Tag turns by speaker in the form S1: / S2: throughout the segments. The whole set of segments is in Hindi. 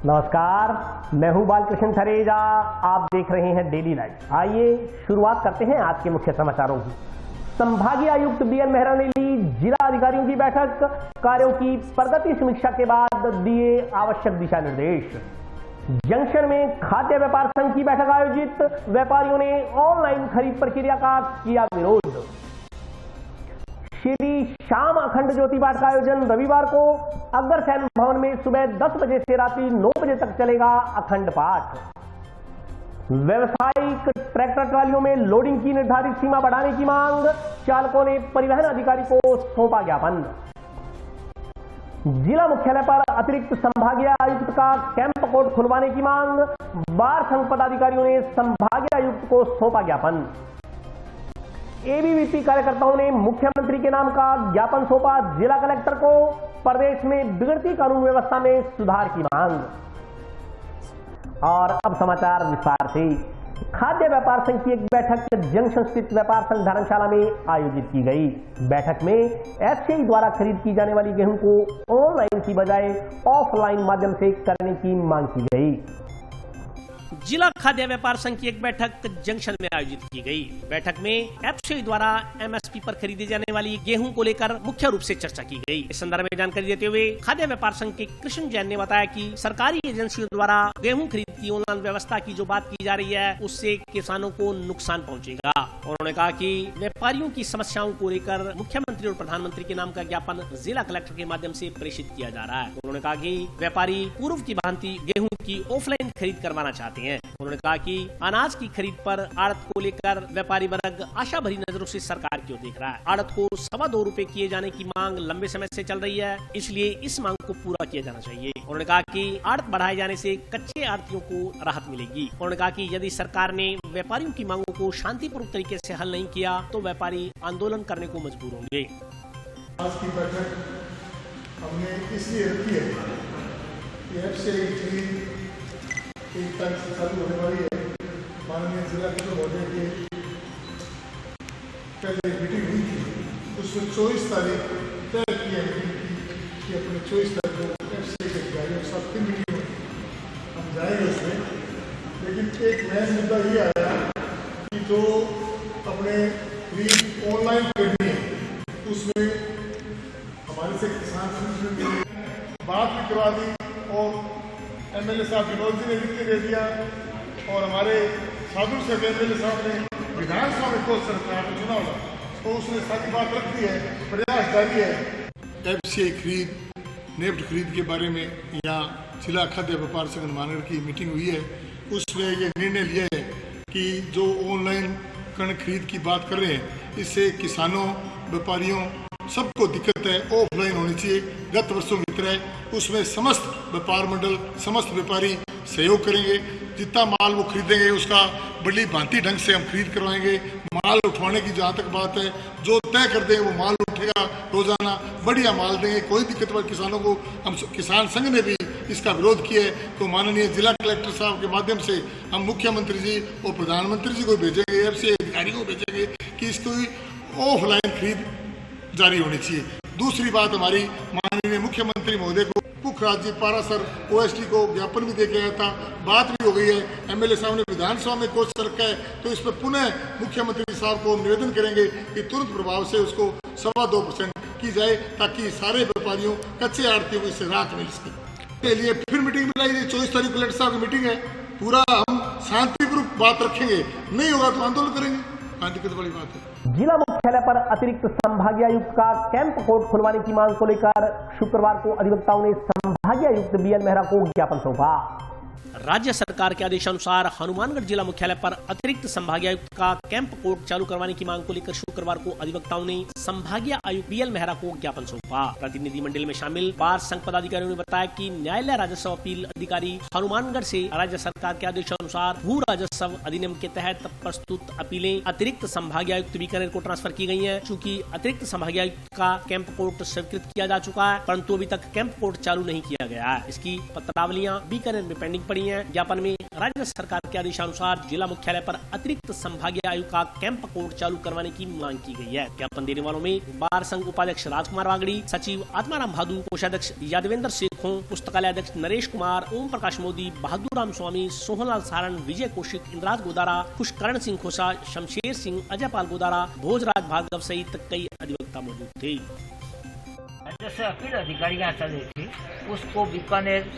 S1: नमस्कार, मैं हूं बालकृष्ण थरेजा। आप देख रहे हैं डेली लाइव। आइए शुरुआत करते हैं आज के मुख्य समाचारों की। संभागीय आयुक्त बीएल मेहरा ने ली जिला अधिकारियों की बैठक, कार्यों की प्रगति समीक्षा के बाद दिए आवश्यक दिशा निर्देश। जंक्शन में खाद्य व्यापार संघ की बैठक आयोजित, व्यापारियों ने ऑनलाइन खरीद प्रक्रिया का किया विरोध। श्री श्याम अखंड ज्योति पाठ का आयोजन रविवार को अग्रसेन भवन में सुबह 10 बजे से रात्रि 9 बजे तक चलेगा अखंड पाठ। व्यावसायिक ट्रैक्टर ट्रालियों में लोडिंग की निर्धारित सीमा बढ़ाने की मांग, चालकों ने परिवहन अधिकारी को सौंपा ज्ञापन। जिला मुख्यालय पर अतिरिक्त संभागीय आयुक्त का कैंप कोर्ट खुलवाने की मांग, बार संघ पदाधिकारियों ने संभागीय आयुक्त को सौंपा ज्ञापन। एबीवीपी कार्यकर्ताओं ने मुख्यमंत्री के नाम का ज्ञापन सौंपा जिला कलेक्टर को, प्रदेश में बिगड़ती कानून व्यवस्था में सुधार की मांग। और अब समाचार विस्तार से। खाद्य व्यापार संघ की एक बैठक जंक्शन स्थित व्यापार संघ धर्मशाला में आयोजित की गई। बैठक में एफसीआई द्वारा खरीद की जाने वाली गेहूं को ऑनलाइन की बजाय ऑफलाइन माध्यम से करने की मांग की गई।
S2: जिला खाद्य व्यापार संघ की एक बैठक जंक्शन में आयोजित की गई। बैठक में एफसीआई द्वारा एमएसपी पर खरीदी जाने वाली गेहूं को लेकर मुख्य रूप से चर्चा की गई। इस संदर्भ में जानकारी देते हुए खाद्य व्यापार संघ के कृष्ण जैन ने बताया कि सरकारी एजेंसियों द्वारा गेहूं खरीद की ऑनलाइन व्यवस्था की जो बात की जा रही है, उससे किसानों को नुकसान पहुंचेगा। उन्होंने कहा कि व्यापारियों की समस्याओं को लेकर मुख्यमंत्री और प्रधानमंत्री के नाम का ज्ञापन जिला कलेक्टर के माध्यम से प्रेषित किया जा रहा है। उन्होंने कहा कि व्यापारी पूर्व की भांति गेहूं की ऑफलाइन खरीद करवाना चाहते हैं। उन्होंने कहा कि अनाज की खरीद पर आड़त को लेकर व्यापारी वर्ग आशा भरी नजरों से सरकार की ओर देख रहा है। आड़त को ₹2.25 रुपए किए जाने की मांग लंबे समय से चल रही है, इसलिए इस मांग को पूरा किया जाना चाहिए। उन्होंने कहा कि आड़त बढ़ाए जाने से कच्चे आड़तियों को राहत मिलेगी। उन्होंने कहा कि यदि सरकार ने व्यापारियों की मांगों को शांतिपूर्वक तरीके से हल नहीं किया तो व्यापारी आंदोलन करने को मजबूर होंगे।
S3: आज की बैठक हमने इसलिए रखी है कि एफसीआई खरीद 1 तारीख से चालू होने वाली है। माननीय जिला कलेक्टर महोदय की पहले मीटिंग हुई थी, उसमें 24 तारीख तय की है कि अपने 24 तारीख को एफसीआई के अधिकारियों के साथ 3 मीटिंग हम जाएंगे उसमें। लेकिन एक नया मुद्दा ये आया कि जो अपने खरीद ऑनलाइन करनी है उसमें हमारे से किसान बात भी करवा दी और एमएलए साहब विनोद जी ने लिख के दे दिया और हमारे साधु से एमएलए साहब ने विधानसभा में कोई सरकार को चुना होगा तो उसने सारी बात रख दी है, प्रयास जारी है। एफसीआई खरीद, नेफ्ट खरीद के बारे में यहाँ जिला खाद्य व्यापार संघ हनुमानगढ़ की मीटिंग हुई है। उसमें ये निर्णय लिया है कि जो ऑनलाइन कणक खरीद की बात कर रहे हैं, इससे किसानों, व्यापारियों सबको दिक्कत है। ऑफलाइन होनी चाहिए। गत वर्षों की तरह उसमें समस्त व्यापार मंडल, समस्त व्यापारी सहयोग करेंगे। जितना माल वो खरीदेंगे उसका बड़ी भांति ढंग से हम खरीद करवाएंगे। माल उठवाने की जहाँ तक बात है, जो तय कर देंगे वो माल उठेगा, रोजाना बढ़िया माल देंगे, कोई दिक्कत वाले किसानों को। हम किसान संघ ने भी इसका विरोध किया है, तो माननीय जिला कलेक्टर साहब के माध्यम से हम मुख्यमंत्री जी और प्रधानमंत्री जी को भेजेंगे, एफसीआई अधिकारियों को भेजेंगे कि इसकी ऑफलाइन खरीद जारी होनी चाहिए। दूसरी बात, हमारी माननीय मुख्यमंत्री महोदय को पुखराज जी पारासर ओएसडी को ज्ञापन भी दे के आया था, बात भी हो गई है। एमएलए साहब ने विधानसभा में कोर्ट रखा है, तो इस पर पुनः मुख्यमंत्री साहब को निवेदन करेंगे कि तुरंत प्रभाव से उसको 2.25% की जाए, ताकि सारे व्यापारियों, कच्चे आड़तियों को इससे राहत मिल सके। के लिए फिर मीटिंग बुलाई गई। 24 तारीख को कलेक्टर साहब की मीटिंग है। पूरा हम शांतिपूर्वक बात रखेंगे, नहीं होगा तो आंदोलन करेंगे। दिक्कत बड़ी बात है।
S1: जिला मुख्यालय पर अतिरिक्त संभागीय आयुक्त का कैंप कोर्ट खुलवाने की मांग को लेकर शुक्रवार को अधिवक्ताओं ने संभागीय आयुक्त बीएल मेहरा को ज्ञापन सौंपा।
S2: राज्य सरकार के आदेशानुसार हनुमानगढ़ जिला मुख्यालय पर अतिरिक्त संभागीय आयुक्त का कैंप कोर्ट चालू करवाने की मांग को लेकर शुक्रवार को अधिवक्ताओं ने संभागीय आयुक्त बीएल मेहरा को ज्ञापन सौंपा। प्रतिनिधि मंडल में शामिल बार संघ पदाधिकारियों ने बताया कि न्यायालय राजस्व अपील अधिकारी हनुमानगढ़ से राज्य सरकार के आदेशानुसार भू राजस्व अधिनियम के तहत प्रस्तुत अपीलें अतिरिक्त संभागीय आयुक्त बीकानेर को ट्रांसफर की गई है। चूँकि अतिरिक्त संभागीय आयुक्त का कैंप कोर्ट स्वीकृत किया जा चुका है, परंतु अभी तक कैंप कोर्ट चालू नहीं किया गया है। इसकी पत्रावलियां बीकानेर में पेंडिंग पड़ी है। ज्ञापन में राज्य सरकार के आदेशानुसार जिला मुख्यालय पर अतिरिक्त संभागीय आयुक्त का कैंप कोर्ट चालू करवाने की मांग की गई है। ज्ञापन देने वालों में बार संघ उपाध्यक्ष राजकुमार वागड़ी, सचिव आत्माराम भादु, कोषाध्यक्ष यादवेंद्र शेखों, पुस्तकालय अध्यक्ष नरेश कुमार, ओम प्रकाश मोदी, बहादुर राम स्वामी, सोहनलाल सारण, विजय कौशिक, इंद्राज गोदारा, पुष्करण सिंह खोसा, शमशेर सिंह, अजय पाल गोदारा, भोजराज भार्गव सहित कई अधिवक्ता मौजूद थे।
S4: जैसे अपील अधिकारी यहाँ चल रही थी उसको बीकानेर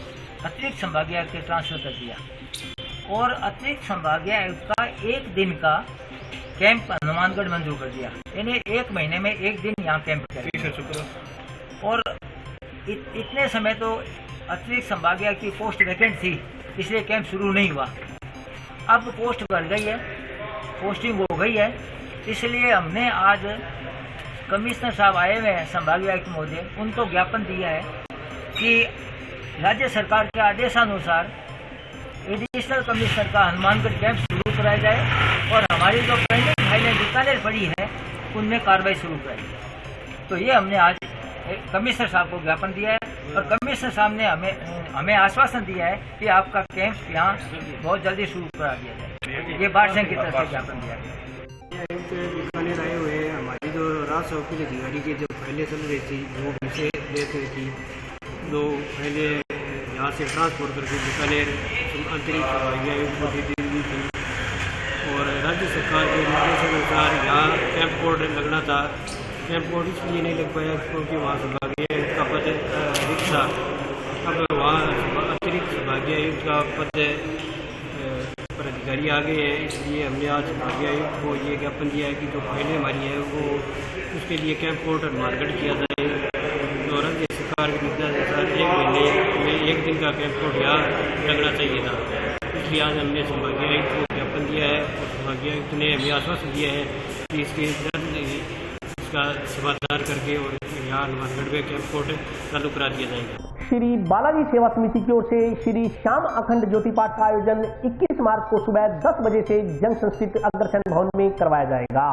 S4: अतिरिक्त संभागीय आयुक्त के ट्रांसफर कर दिया और अतिरिक्त संभागीय आयुक्त का एक दिन का कैंप हनुमानगढ़ मंजूर कर दिया। यानी एक महीने में एक दिन यहाँ कैंप करेंगे और इतने समय तो अतिरिक्त संभागीय की पोस्ट वैकेंट थी, इसलिए कैंप शुरू नहीं हुआ। अब पोस्ट बढ़ गई है, पोस्टिंग हो गई है, इसलिए हमने आज कमिश्नर साहब आए हुए हैं संभागीय आयुक्त महोदय, उनको ज्ञापन दिया है कि राज्य सरकार के आदेशानुसार एडिशनल कमिश्नर का हनुमानगढ़ कैंप शुरू कराया जाए और हमारी जो पेंडिंग फाइलें बीकानेर पड़ी है उनमें कार्रवाई शुरू कराई। तो ये हमने आज कमिश्नर साहब को ज्ञापन दिया है और कमिश्नर साहब ने हमें आश्वासन दिया है कि आपका कैंप यहाँ बहुत जल्दी शुरू करा दिया जाए। ये बाढ़ संघ की तरफ से ज्ञापन दिया गया।
S5: बीकानेर आए हुए हैं, हमारी जो राष्ट्र ऑफिस अधिकारी की जो फाइलें चल रही थी वो हमसे लेट हुई थी, तो पहले यहाँ से ट्रांसपोर्ट करके बीकानेर अंतरिक्ष संभागीय आयुक्त को दी हुई थी और राज्य सरकार के निर्देशानुसार यहाँ कैंप कोर्ट लगना था। कैंप कोर्ट इसलिए नहीं लग पाया क्योंकि वहाँ संभागीय आयुक्त का पद रिक्त था। अब वहाँ अतिरिक्त संभागीय आयुक्त का पद पर अधिकारी आ गए हैं, इसलिए हमने आज संभागीय आयुक्त को ये ज्ञापन दिया है कि जो फाइलें हमारी है वो उसके लिए कैंप कोर्ट हनुमानगढ़ किया जाए और राज्य सरकार के निर्देशानुसार एक महीने में एक दिन का कैंप कोर्ट यहाँ लगना चाहिए था। इसलिए आज हमने संभागीय आयुक्त को ज्ञापन दिया है और संभागीय आयुक्त ने हमें आश्वासन दिया है कि इसके जल्द इसका समाधान करके और यहाँ हनुमानगढ़ में कैंप कोर्ट चालू करा दिया जाएगा।
S1: श्री बालाजी सेवा समिति की ओर से श्री श्याम अखंड ज्योति पाठ का आयोजन 21 मार्च को सुबह 10 बजे से जंक्शन स्थित अग्रसेन भवन में करवाया जाएगा।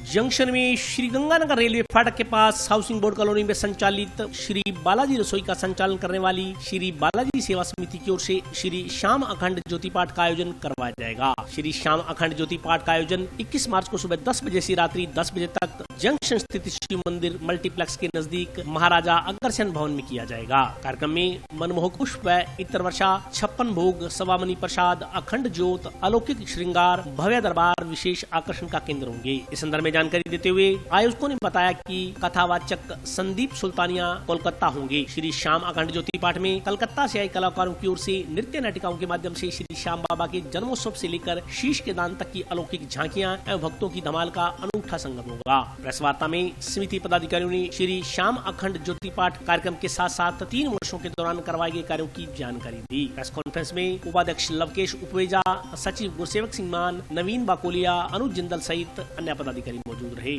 S2: जंक्शन में श्री गंगानगर रेलवे फाटक के पास हाउसिंग बोर्ड कॉलोनी में संचालित श्री बालाजी रसोई का संचालन करने वाली श्री बालाजी सेवा समिति की ओर से श्री श्याम अखंड ज्योति पाठ का आयोजन करवाया जाएगा। श्री श्याम अखंड ज्योति पाठ का आयोजन 21 मार्च को सुबह 10 बजे से रात्रि 10 बजे तक जंक्शन स्थित शिव मंदिर मल्टीप्लेक्स के नजदीक महाराजा अग्रसेन भवन में किया जाएगा। कार्यक्रम में मनमोहक पुष्प व इतर वर्षा, 56 भोग, सवामनी प्रसाद, अखंड ज्योत, अलौकिक श्रृंगार, भव्य दरबार विशेष आकर्षण का केंद्र होंगे। इस संदर्भ में जानकारी देते हुए आयोजकों ने बताया कि कथावाचक संदीप सुल्तानिया कोलकाता होंगे। श्री श्याम अखंड ज्योति पाठ में कलकत्ता से आए कलाकारों की ओर से नृत्य नाटिकाओं के माध्यम से श्री श्याम बाबा के जन्मोत्सव से लेकर शीश के दान तक की अलौकिक झांकियां एवं भक्तों की धमाल का अनूठा संगम होगा। प्रेस वार्ता में समिति पदाधिकारियों ने श्री श्याम अखंड ज्योति पाठ कार्यक्रम के साथ साथ 3 वर्षों के दौरान करवाए गए कार्यों की जानकारी दी। प्रेस कॉन्फ्रेंस में उपाध्यक्ष लवकेश उपवेजा, सचिव गुरसेवक सिंह मान, नवीन बाकोलिया, अनुज जिंदल सहित अन्य पदाधिकारी मौजूद रहे।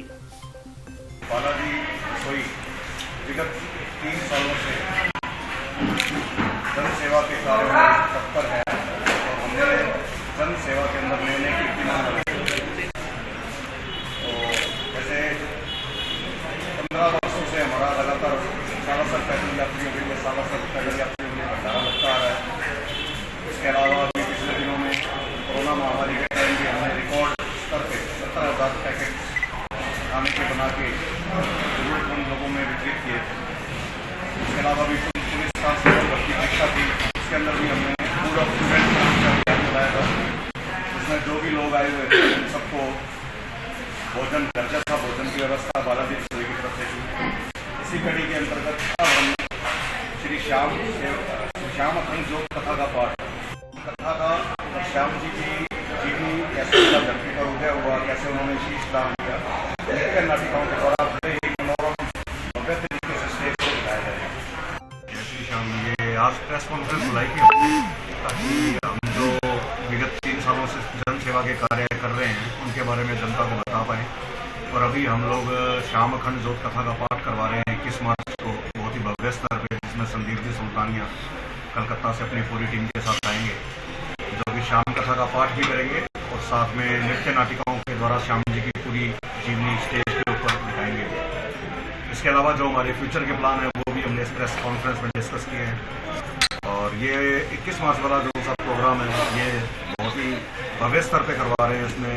S6: बालाजी रसोई विगत 3 सालों से जन सेवा के कार्यों में तत्पर है और हमने जन सेवा के अंदर निर्णय की कीमत रखी। तो जैसे 15 वर्षों से हमारा लगातार सालासर पैदल यात्रियों के लिए सालासर पैदल यात्रियों के लिए भंडारा लगता आ रहा है। इसके अलावा अभी पिछले दिनों में कोरोना महामारी के टाइम भी हमने रिकॉर्ड स्तर पे 17,000 पैकेट खाने के बना के जरूरतमंद लोगों में वितरित किए। इसके अलावा भी पुलिस कांस्टेबल भर्ती परीक्षा थी, उसके अंदर भी हमने फूड ऑफ स्टूडेंट का अभियान चलाया था, जिसमें जो भी लोग आए हुए थे उन सबको भोजन, दर्जा था भोजन की व्यवस्था बालाजी रसोई की तरफ से की। इसी कड़ी के अंतर्गत अब हम श्री श्याम अखंड ज्योत कथा का पाठ, कथा का श्याम जी की जीवनी कैसे धरती पर उदय हुआ, कैसे उन्होंने शीश दान किया, नृत्य नाटिकाओं के द्वारा बड़े ही मनोरम भव्य तरीके से स्टेज को दिखाया जाएगा। श्री श्याम ये आज प्रेस कॉन्फ्रेंस बुलाई थी ताकि हम जो विगत 3 सालों से जन सेवा के कार्य कर रहे हैं उनके बारे में जनता को बता पाएँ। और अभी हम लोग श्याम अखंड ज्योत कथा का पाठ करवा रहे हैं 21 मार्च को बहुत ही भव्य स्तर पर, जिसमें संदीप जी सुल्तानिया कलकत्ता से अपनी पूरी टीम के साथ आएंगे, जो कि श्याम कथा का पाठ भी करेंगे और साथ में नृत्य नाटिकाओं के द्वारा श्याम जी की पूरी जीवनी स्टेज के ऊपर दिखाएंगे। इसके अलावा जो हमारे फ्यूचर के प्लान है वो भी हमने इस प्रेस कॉन्फ्रेंस में डिस्कस किए हैं और और ये 21 मार्च वाला जो सा प्रोग्राम है ये बहुत ही भव्य स्तर पे करवा रहे हैं। इसमें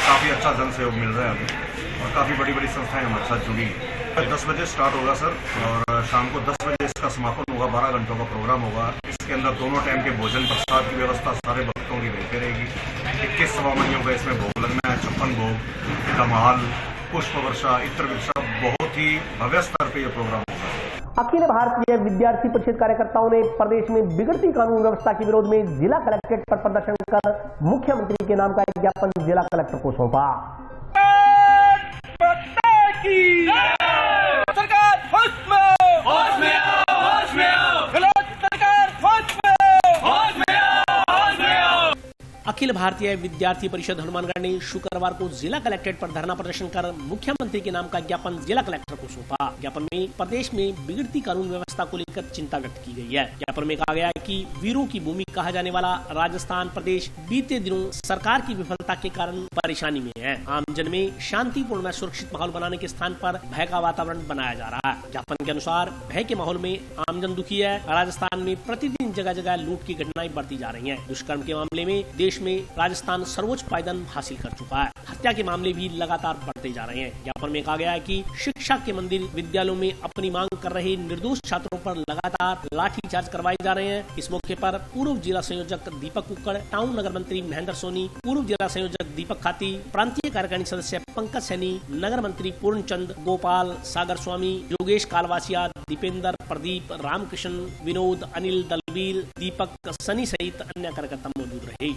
S6: काफ़ी अच्छा जन सहयोग मिल रहा है हमें और काफ़ी बड़ी बड़ी संस्थाएं हमारे साथ जुड़ी हैं। 10 बजे स्टार्ट होगा सर और शाम को 10 बजे इसका समापन होगा। 12 घंटों का प्रोग्राम होगा। इसके अंदर दोनों टाइम के भोजन प्रसाद की व्यवस्था सारे भक्तों की रहती रहेगी। 21 सवामणियों का इसमें भोग लगना है, 56 भोग, कमाल, पुष्प वर्षा, इत्र वर्षा, बहुत ही भव्य स्तर पर यह प्रोग्राम होगा।
S1: अखिल भारतीय विद्यार्थी परिषद कार्यकर्ताओं ने प्रदेश में बिगड़ती कानून व्यवस्था के विरोध में जिला कलेक्ट्रेट पर प्रदर्शन कर मुख्यमंत्री के नाम का एक ज्ञापन जिला कलेक्टर को सौंपा।
S2: अखिल भारतीय विद्यार्थी परिषद हनुमानगढ़ ने शुक्रवार को जिला कलेक्ट्रेट पर धरना प्रदर्शन कर मुख्यमंत्री के नाम का ज्ञापन जिला कलेक्टर को सौंपा। ज्ञापन में प्रदेश में बिगड़ती कानून व्यवस्था को लेकर चिंता व्यक्त की गई है। ज्ञापन में कहा गया है कि वीरों की भूमि कहा जाने वाला राजस्थान प्रदेश बीते दिनों सरकार की विफलता के कारण परेशानी में है। आमजन में शांतिपूर्ण व सुरक्षित माहौल बनाने के स्थान पर भय का वातावरण बनाया जा रहा है। ज्ञापन के अनुसार भय के माहौल में आमजन दुखी है। राजस्थान में प्रतिदिन जगह जगह लूट की घटनाएं बढ़ती जा रही हैं। दुष्कर्म के मामले में देश में राजस्थान सर्वोच्च पायदान हासिल कर चुका है। हत्या के मामले भी लगातार बढ़ते जा रहे हैं। ज्ञापन में कहा गया है कि शिक्षा के मंदिर विद्यालयों में अपनी मांग कर रहे निर्दोष छात्रों पर लगातार लाठीचार्ज करवाए जा रहे हैं। इस मौके पर पूर्व जिला संयोजक दीपक कुक्कड़, टाउन नगर मंत्री महेंद्र सोनी, पूर्व जिला संयोजक दीपक खाती, प्रांतीय कार्यकारिणी सदस्य पंकज सैनी, नगर मंत्री पूर्ण चंद, गोपाल, सागर स्वामी, योगेश कालवासिया, दीपेंद्र, प्रदीप, रामकृष्ण, विनोद, अनिल, दलवीर, दीपक, सनी सहित अन्य कार्यकर्ता मौजूद रहे।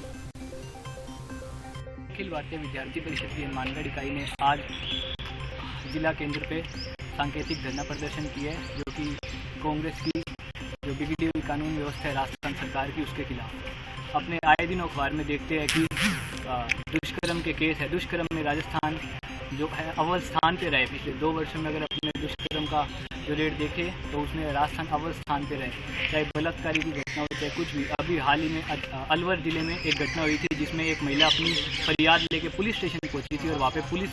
S7: अखिल भारतीय विद्यार्थी परिषद की हनुमानगढ़ इकाई ने आज जिला केंद्र पे सांकेतिक धरना प्रदर्शन किया है, जो कि कांग्रेस की जो बिगड़ी हुई कानून व्यवस्था है राजस्थान सरकार की, उसके खिलाफ। अपने आए दिन अखबार में देखते हैं कि दुष्कर्म के केस है। दुष्कर्म में राजस्थान जो है अव्वल स्थान पे रहे। पिछले 2 वर्षों में अगर अपने दुष्कर्म का जो रेट देखे तो उसमें राजस्थान अव्वल स्थान पे रहे, चाहे बलात्कारी की घटना हो चाहे कुछ भी। अभी हाल ही में अलवर जिले में एक घटना हुई थी जिसमें एक महिला अपनी फरियाद लेके पुलिस स्टेशन पहुंची थी और वहाँ पे पुलिस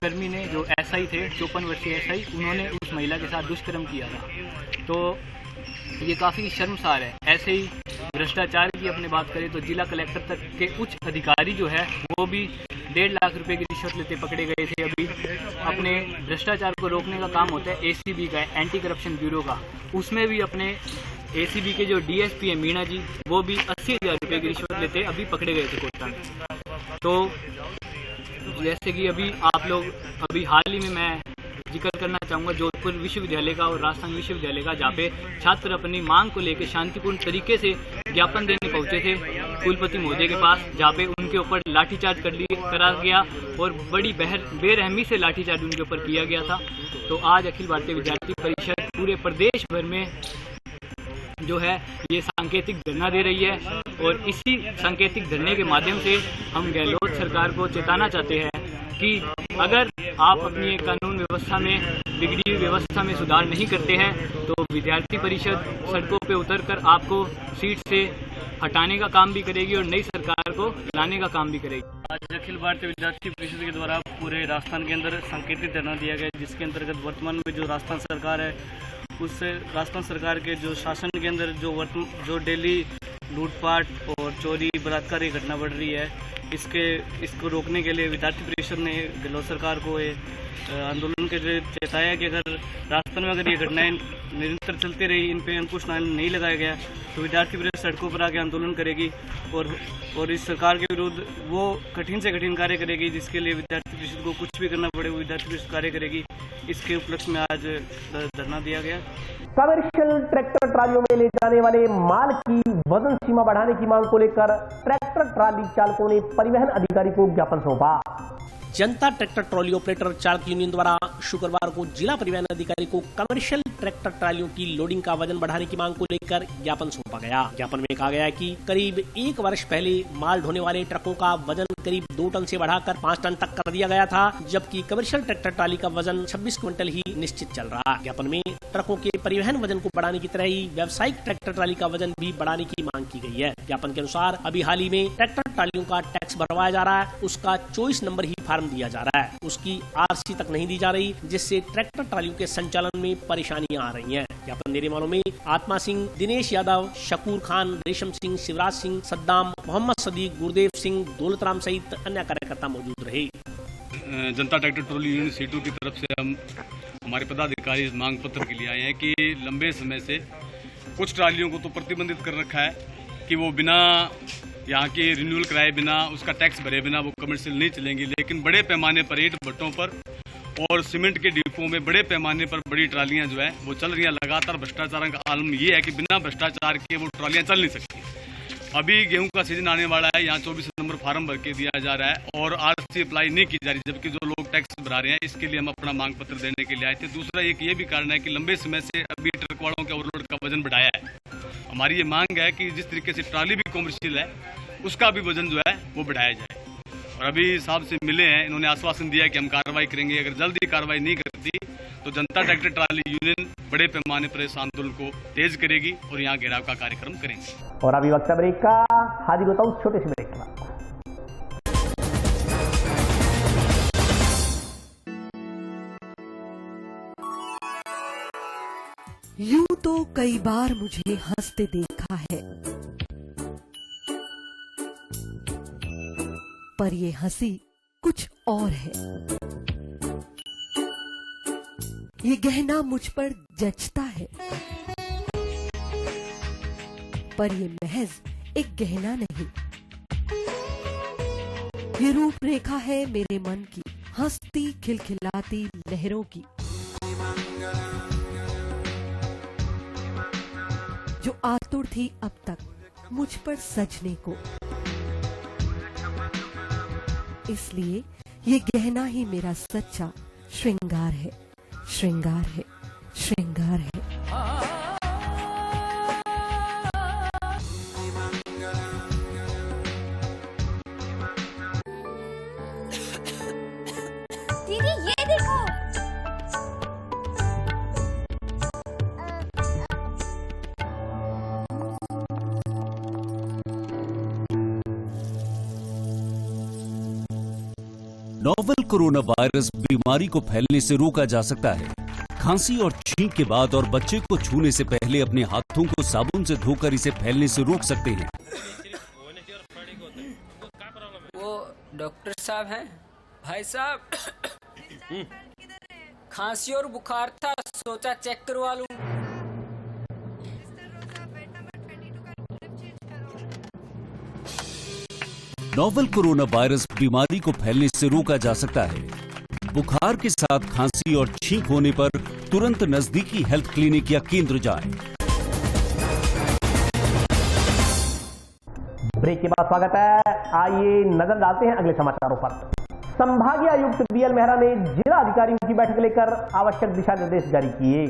S7: कर्मी ने, जो एसआई थे, 54 वर्षीय एसआई, उन्होंने उस महिला के साथ दुष्कर्म किया था। तो ये काफ़ी शर्मसार है। ऐसे ही भ्रष्टाचार की अपनी बात करें तो जिला कलेक्टर तक के उच्च अधिकारी जो है वो भी 1.5 लाख रुपए की रिश्वत लेते पकड़े गए थे। अभी अपने भ्रष्टाचार को रोकने का काम होता है एसीबी का, एंटी करप्शन ब्यूरो का, उसमें भी अपने एसीबी के जो डीएसपी है मीणा जी, वो भी 80,000 रुपये की रिश्वत लेते अभी पकड़े गए थे कोटा में। तो जैसे कि अभी आप लोग, अभी हाल ही में मैं जिक्र करना चाहूँगा जोधपुर विश्वविद्यालय का और राजस्थान विश्वविद्यालय का, जहाँ पे छात्र अपनी मांग को लेकर शांतिपूर्ण तरीके से ज्ञापन देने पहुंचे थे कुलपति महोदय के पास, जहाँ पे उनके ऊपर लाठीचार्ज करा गया और बड़ी बेरहमी से लाठीचार्ज उनके ऊपर किया गया था। तो आज अखिल भारतीय विद्यार्थी परिषद पूरे प्रदेश भर में जो है ये सांकेतिक धरना दे रही है और इसी सांकेतिक धरने के माध्यम से हम गहलोत सरकार को चेताना चाहते हैं कि अगर आप अपनी कानून व्यवस्था में, बिगड़ी हुई व्यवस्था में सुधार नहीं करते हैं तो विद्यार्थी परिषद सड़कों पे उतरकर आपको सीट से हटाने का काम भी करेगी और नई सरकार को लाने का काम भी करेगी।
S8: आज अखिल भारतीय विद्यार्थी परिषद के द्वारा पूरे राजस्थान के अंदर सांकेतिक धरना दिया गया, जिसके अंतर्गत वर्तमान में जो राजस्थान सरकार है उससे राजस्थान सरकार के जो शासन के अंदर जो डेली लूटपाट और चोरी बलात्कार की घटना बढ़ रही है, इसको रोकने के लिए विद्यार्थी परिषद ने गहलोत सरकार को आंदोलन के लिए चेताया कि अगर राजस्थान में अगर ये घटनाएं निरंतर चलती रही, इन पे अंकुश नहीं लगाया गया तो विद्यार्थी परिषद सड़कों पर आके आंदोलन करेगी और इस सरकार के विरुद्ध वो कठिन से कठिन कार्य करेगी, जिसके लिए विद्यार्थी परिषद को कुछ भी करना पड़े वो विद्यार्थी परिषद कार्य करेगी। इसके उपलक्ष्य में आज धरना दिया गया।
S1: कमर्शियल ट्रैक्टर ट्रालियों में ले जाने वाले माल की वजन सीमा बढ़ाने की मांग को लेकर ट्रैक्टर ट्राली चालकों ने परिवहन अधिकारी को ज्ञापन सौंपा।
S2: जनता ट्रैक्टर ट्रॉली ऑपरेटर चालक यूनियन द्वारा शुक्रवार को जिला परिवहन अधिकारी को कमर्शियल ट्रैक्टर ट्रालियों की लोडिंग का वजन बढ़ाने की मांग को लेकर ज्ञापन सौंपा गया। ज्ञापन में कहा गया है कि करीब 1 वर्ष पहले माल ढोने वाले ट्रकों का वजन करीब 2 टन से बढ़ाकर 5 टन तक कर दिया गया था, जबकि कमर्शियल ट्रैक्टर ट्राली का वजन 26 क्विंटल ही निश्चित चल रहा है। ज्ञापन में ट्रकों के परिवहन वजन को बढ़ाने की तरह ही व्यावसायिक ट्रैक्टर ट्राली का वजन भी बढ़ाने की मांग की गई है। ज्ञापन के अनुसार अभी हाल ही में ट्रैक्टर ट्रालियों का टैक्स भरवाया जा रहा है उसका 24 नंबर ही फार्म दिया जा रहा है, उसकी आरसी तक नहीं दी जा रही, जिससे ट्रैक्टर ट्रालियों के संचालन में परेशानियां आ रही हैं। ज्ञापन देने वालों में आत्मा सिंह, दिनेश यादव, शकूर खान, रेशम सिंह, शिवराज सिंह, सद्दाम, मोहम्मद सदीक, गुरदेव सिंह, दौलतराम सहित अन्य कार्यकर्ता मौजूद रहे।
S9: जनता ट्रैक्टर ट्रॉली यूनियन सीटू की तरफ से हम हमारे पदाधिकारी इस मांग पत्र के लिए आए हैं कि लंबे समय से कुछ ट्रालियों को तो प्रतिबंधित कर रखा है कि वो बिना यहाँ के रिन्यूअल कराए बिना, उसका टैक्स भरे बिना वो कमर्शियल नहीं चलेंगी, लेकिन बड़े पैमाने पर ईंट भट्टों पर और सीमेंट के डिपो में बड़े पैमाने पर बड़ी ट्रालियां जो है वो चल रही हैं। लगातार भ्रष्टाचार का आलम ये है कि बिना भ्रष्टाचार के वो ट्रालियां चल नहीं सकती। अभी गेहूं का सीजन आने वाला है, यहाँ 24 नंबर फार्म भर के दिया जा रहा है और आरसी अप्लाई नहीं की जा रही, जबकि जो लोग टैक्स भरा रहे हैं। इसके लिए हम अपना मांग पत्र देने के लिए आए थे। दूसरा एक ये भी कारण है कि लंबे समय से अभी ट्रक वालों के ओवरलोड का वजन बढ़ाया है। हमारी ये मांग है कि जिस तरीके से ट्राली भी कॉमर्शियल है उसका भी वजन जो है वो बढ़ाया जाए। और अभी साहब से मिले हैं, इन्होंने आश्वासन दिया कि हम कार्रवाई करेंगे। अगर जल्दी कार्रवाई नहीं करती तो जनता ट्रैक्टर ट्राली यूनियन बड़े पैमाने पर इस आंदोलन को तेज करेगी और यहाँ घेराव का कार्यक्रम करेंगे।
S1: और अभी वक्त ब्रेक का, हाजिर होता हूं छोटे से ब्रेक के बाद।
S10: यूं तो कई बार मुझे हंसते देखा है, पर ये हंसी कुछ और है। ये गहना मुझ पर जचता है, पर ये महज एक गहना नहीं। ये रूपरेखा है मेरे मन की, हंसती खिलखिलाती लहरों की, जो आतुर थी अब तक मुझ पर सजने को। इसलिए ये गहना ही मेरा सच्चा श्रृंगार है, श्रृंगार है, श्रृंगार है।
S11: दीदी ये देखो,
S12: नोवेल कोरोना वायरस बीमारी को फैलने से रोका जा सकता है। खांसी और छींक के बाद और बच्चे को छूने से पहले अपने हाथों को साबुन से धोकर इसे फैलने से रोक सकते हैं।
S13: वो डॉक्टर साहब हैं? भाई साहब खांसी और बुखार था, सोचा चेक करवा लूं।
S12: नोवेल कोरोना वायरस बीमारी को फैलने से रोका जा सकता है। बुखार के साथ खांसी और छींक होने पर तुरंत नजदीकी हेल्थ क्लिनिक या केंद्र जाएं।
S1: ब्रेक के बाद स्वागत है। आइए नजर डालते हैं अगले समाचारों पर। संभागीय आयुक्त बीएल मेहरा ने जिला अधिकारियों की बैठक लेकर आवश्यक दिशा निर्देश जारी किए।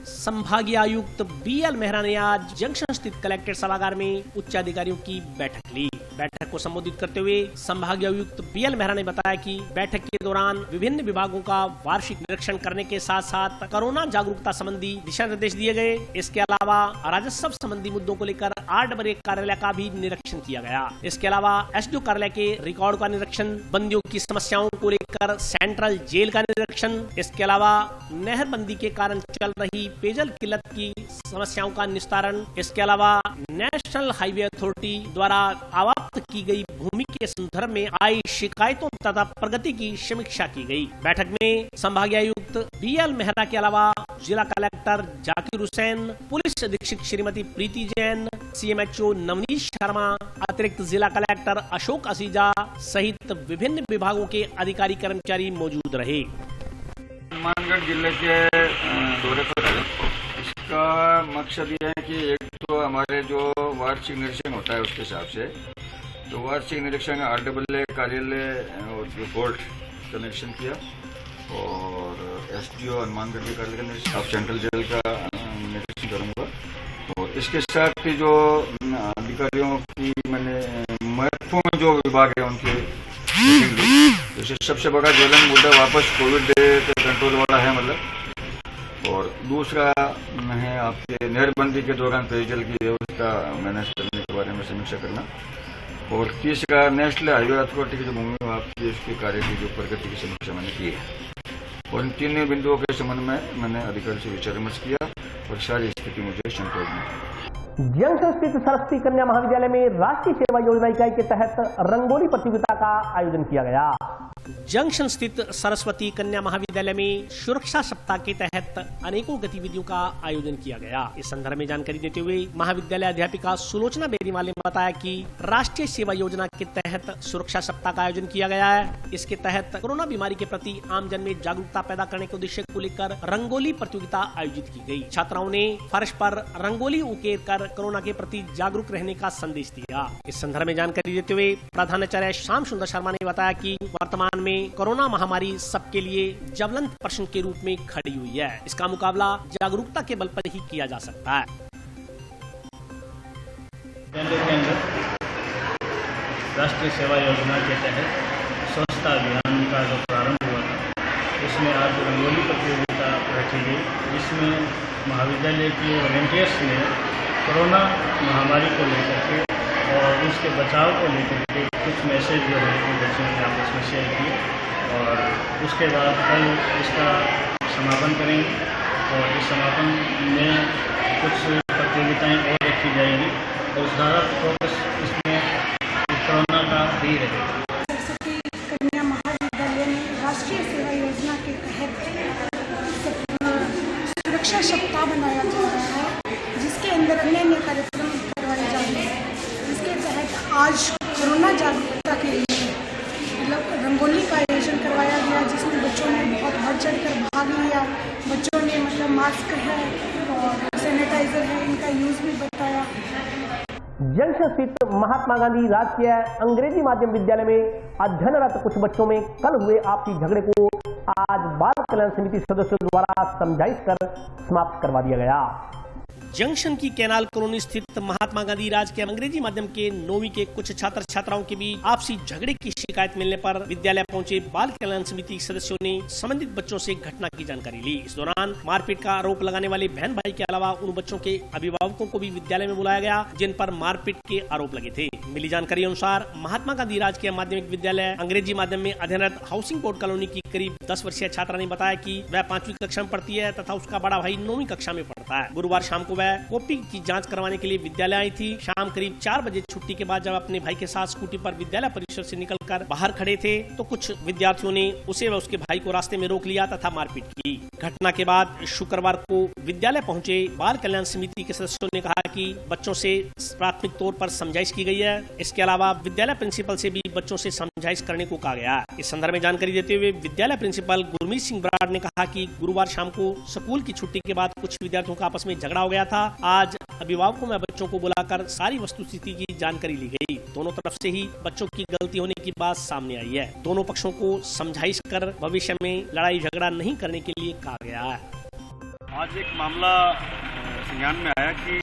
S2: संभागीय आयुक्त बीएल मेहरा ने आज जंक्शन स्थित कलेक्ट्रेट सभागार में उच्च अधिकारियों की बैठक ली। बैठक को संबोधित करते हुए संभागीय आयुक्त बीएल मेहरा ने बताया कि बैठक के दौरान विभिन्न विभागों का वार्षिक निरीक्षण करने के साथ साथ कोरोना जागरूकता संबंधी दिशा निर्देश दिए गए। इसके अलावा राजस्व संबंधी मुद्दों को लेकर REA कार्यालय का भी निरीक्षण किया गया। इसके अलावा SDO कार्यालय के रिकॉर्ड का निरीक्षण, बंदियों की समस्याओं को लेकर सेंट्रल जेल का निरीक्षण, इसके अलावा नहरबंदी के कारण चल रही पेयजल किल्लत की समस्याओं का निस्तारण, इसके अलावा नेशनल हाईवे अथॉरिटी द्वारा आवाप्त की गई भूमि के संदर्भ में आई शिकायतों तथा प्रगति की समीक्षा की गई। बैठक में संभागीय आयुक्त बीएल मेहरा के अलावा जिला कलेक्टर जाकिर हुसैन, पुलिस अधीक्षक श्रीमती प्रीति जैन, CMHO नवनीत शर्मा, अतिरिक्त जिला कलेक्टर अशोक असीजा सहित विभिन्न विभागों के अधिकारी कर्मचारी मौजूद रहे।
S14: हनुमानगढ़ जिले के दौरे पर है। इसका मकसद ये है कि एक तो हमारे जो वार्षिक निरीक्षण होता है उसके हिसाब से, तो वार्षिक निरीक्षण REA कार्यालय और जो बोर्ड का निरीक्षण किया और SDO हनुमानगढ़ के कार्यालय का निरीक्षण, अब सेंट्रल जेल का निरीक्षण करूँगा। और इसके साथ ही जो अधिकारियों की मैंने महत्वपूर्ण जो विभाग है उनके जैसे सबसे बड़ा ज्वलन मुद्दा वापस कोविड कंट्रोल वाला है मतलब, और दूसरा है आपके नहरबंदी के दौरान पेयजल की व्यवस्था मैनेज करने के बारे में समीक्षा करना, और तीसरा नेशनल हाईवे अथॉरिटी की जो भूमि वापसी उसके कार्य की जो प्रगति की समीक्षा मैंने की है और इन तीन बिंदुओं के संबंध में मैंने अधिकारी से विचार विमर्श किया और सारी स्थिति मुझे संतोष में।
S1: जंक्शन स्थित सरस्वती कन्या महाविद्यालय में राष्ट्रीय सेवा योजना इकाई के तहत रंगोली प्रतियोगिता का आयोजन किया गया।
S2: जंक्शन स्थित सरस्वती कन्या महाविद्यालय में सुरक्षा सप्ताह के तहत अनेकों गतिविधियों का आयोजन किया गया। इस संदर्भ में जानकारी देते हुए महाविद्यालय अध्यापिका सुलोचना बेनीवाल ने बताया कि राष्ट्रीय सेवा योजना के तहत सुरक्षा सप्ताह का आयोजन किया गया है। इसके तहत कोरोना बीमारी के प्रति आमजन में जागरूकता पैदा करने के उद्देश्य को लेकर रंगोली प्रतियोगिता आयोजित की गई। छात्राओं ने फर्श पर रंगोली उकेर कर कोरोना के प्रति जागरूक रहने का संदेश दिया। इस संदर्भ में जानकारी देते हुए प्रधानाचार्य श्याम सुंदर शर्मा ने बताया कि वर्तमान में कोरोना महामारी सबके लिए ज्वलंत प्रश्न के रूप में खड़ी हुई है। इसका मुकाबला जागरूकता के बल पर ही किया जा सकता है।
S15: केंद्र के अंदर राष्ट्रीय सेवा योजना के तहत स्वच्छता अभियान का जो प्रारंभ हुआ था उसमें आज रंगोली प्रतियोगिता रखी गई, जिसमें महाविद्यालय के वॉलंटियर्स ने कोरोना महामारी को लेकर के और उसके बचाव को लेकर के कुछ मैसेज जो है बच्चों ने आपस में शेयर किए और उसके बाद कल इसका समापन करेंगे और इस समापन में कुछ प्रतियोगिताएं और रखी जाएंगी और ज़्यादा फोकस इसमें कोरोना का ही रहेगा।
S16: सरस्वती कन्या महाविद्यालय में राष्ट्रीय सेवा योजना के तहत सुरक्षा सप्ताह बनाया जा रहा है, जिसके अंदर अन्य कार्यक्रम करवाए जा रहे हैं। इसके तहत आज कोरोना जागरूकता के लिए मतलब रंगोली का आयोजन करवाया गया, जिसमें बच्चों ने बहुत बढ़ चढ़ कर भाग लिया। बच्चों ने मतलब मास्क है और सैनिटाइजर है, इनका यूज भी बताया।
S1: जंक्शन स्थित महात्मा गांधी राजकीय अंग्रेजी माध्यम विद्यालय में अध्ययनरत कुछ बच्चों में कल हुए आपसी झगड़े को आज बाल कल्याण समिति सदस्यों द्वारा समझाइश कर समाप्त करवा दिया गया।
S2: जंक्शन की कैनाल कॉलोनी स्थित महात्मा गांधी राजकीय अंग्रेजी माध्यम के 9वीं के कुछ छात्र छात्राओं के बीच आपसी झगड़े की शिकायत मिलने पर विद्यालय पहुंचे बाल कल्याण समिति सदस्यों ने संबंधित बच्चों से घटना की जानकारी ली। इस दौरान मारपीट का आरोप लगाने वाले बहन भाई के अलावा उन बच्चों के अभिभावकों को भी विद्यालय में बुलाया गया जिन पर मारपीट के आरोप लगे थे। मिली जानकारी अनुसार महात्मा गांधी राजकीय माध्यमिक विद्यालय अंग्रेजी माध्यम में अध्ययनरत हाउसिंग बोर्ड कॉलोनी की करीब 10 वर्षीय छात्रा ने बताया कि वह 5वीं कक्षा में पढ़ती है तथा उसका बड़ा भाई 9वीं कक्षा में पढ़ता है। गुरुवार शाम को वह कॉपी की जांच करवाने के लिए विद्यालय आई थी। शाम करीब 4 बजे छुट्टी के बाद जब अपने भाई के साथ स्कूटी पर विद्यालय परिसर से निकलकर बाहर खड़े थे तो कुछ विद्यार्थियों ने उसे व उसके भाई को रास्ते में रोक लिया तथा मारपीट की। घटना के बाद शुक्रवार को विद्यालय पहुंचे बाल कल्याण समिति के सदस्यों ने कहा कि बच्चों से प्राथमिक तौर पर समझाइश की गई है। इसके अलावा विद्यालय प्रिंसिपल से भी बच्चों से समझाइश करने को कहा गया। इस संदर्भ में जानकारी देते हुए विद्यालय प्रिंसिपल गुरमीत सिंह बराड़ ने कहा कि गुरुवार शाम को स्कूल की छुट्टी के बाद कुछ विद्यार्थियों का आपस में झगड़ा हो गया था। आज अभिभावकों में बच्चों को बुलाकर सारी वस्तुस्थिति की जानकारी ली गई। दोनों तरफ से ही बच्चों की गलती होने की बात सामने आई है। दोनों पक्षों को समझाइश कर भविष्य में लड़ाई झगड़ा नहीं करने के लिए कहा गया है।
S9: आज एक मामला संज्ञान में आया कि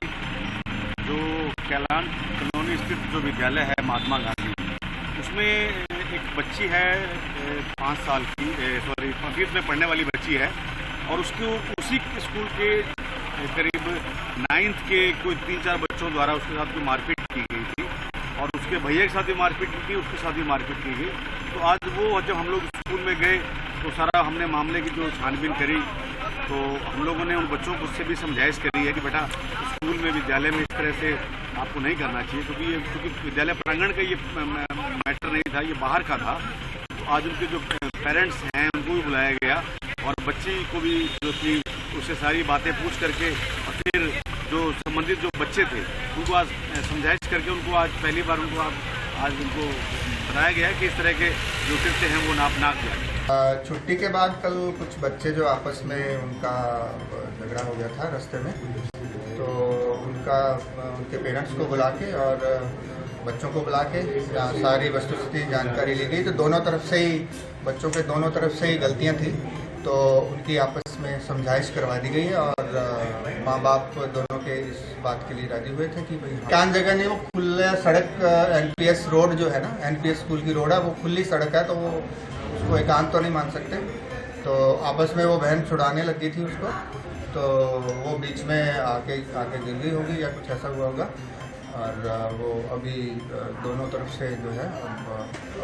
S9: जो कैलान कॉलोनी स्थित जो विद्यालय है महात्मा गांधी, उसमें एक बच्ची है 5 साल की 5वीं में पढ़ने वाली बच्ची है और उसको उसी स्कूल के करीब 9th के कोई 3-4 बच्चों द्वारा उसके साथ कोई मारपीट की गई थी और उसके भैया के साथ भी मारपीट की थी, उसके साथ भी मारपीट की गई। तो आज वो जब हम लोग स्कूल में गए तो सारा हमने मामले की जो छानबीन करी तो हम लोगों ने उन बच्चों को उससे भी समझाइश करी है कि बेटा स्कूल में विद्यालय में इस तरह से आपको नहीं करना चाहिए, क्योंकि विद्यालय प्रांगण का ये मैटर नहीं था, ये बाहर का था। तो आज उनके जो पेरेंट्स हैं उनको भी बुलाया गया और बच्ची को भी जो थी उससे सारी बातें पूछ करके और फिर जो संबंधित जो बच्चे थे उनको आज समझाइश करके उनको आज पहली बार उनको आज उनको बताया गया कि इस तरह के जो कृत्य हैं वो ना किया।
S17: छुट्टी के बाद कल कुछ बच्चे जो आपस में उनका झगड़ा हो गया था रास्ते में, तो उनके पेरेंट्स को बुला के और बच्चों को बुला के सारी वस्तुस्थिति जानकारी ली गई। तो दोनों तरफ से ही बच्चों के दोनों तरफ से ही गलतियां थी, तो उनकी आपस में समझाइश करवा दी गई है और माँ बाप दोनों के इस बात के लिए राजी हुए थे कि भाई कान जगह नहीं, वो खुला सड़क NPS रोड जो है ना, NPS स्कूल की रोड है, वो खुली सड़क है, तो वो उसको एकांत तो नहीं मान सकते। तो आपस में वो बहन छुड़ाने लगी थी उसको, तो वो बीच में आके गिर गई होगी या कुछ ऐसा हुआ होगा और वो अभी दोनों तरफ से जो है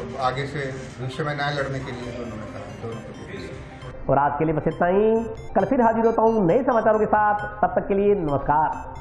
S17: अब आगे से भविष्य में न्याय लड़ने के लिए दोनों ने कहा, दोनों को।
S1: और आज के लिए बस इतना ही। कल फिर हाजिर होता हूँ नए समाचारों के साथ, तब तक के लिए नमस्कार।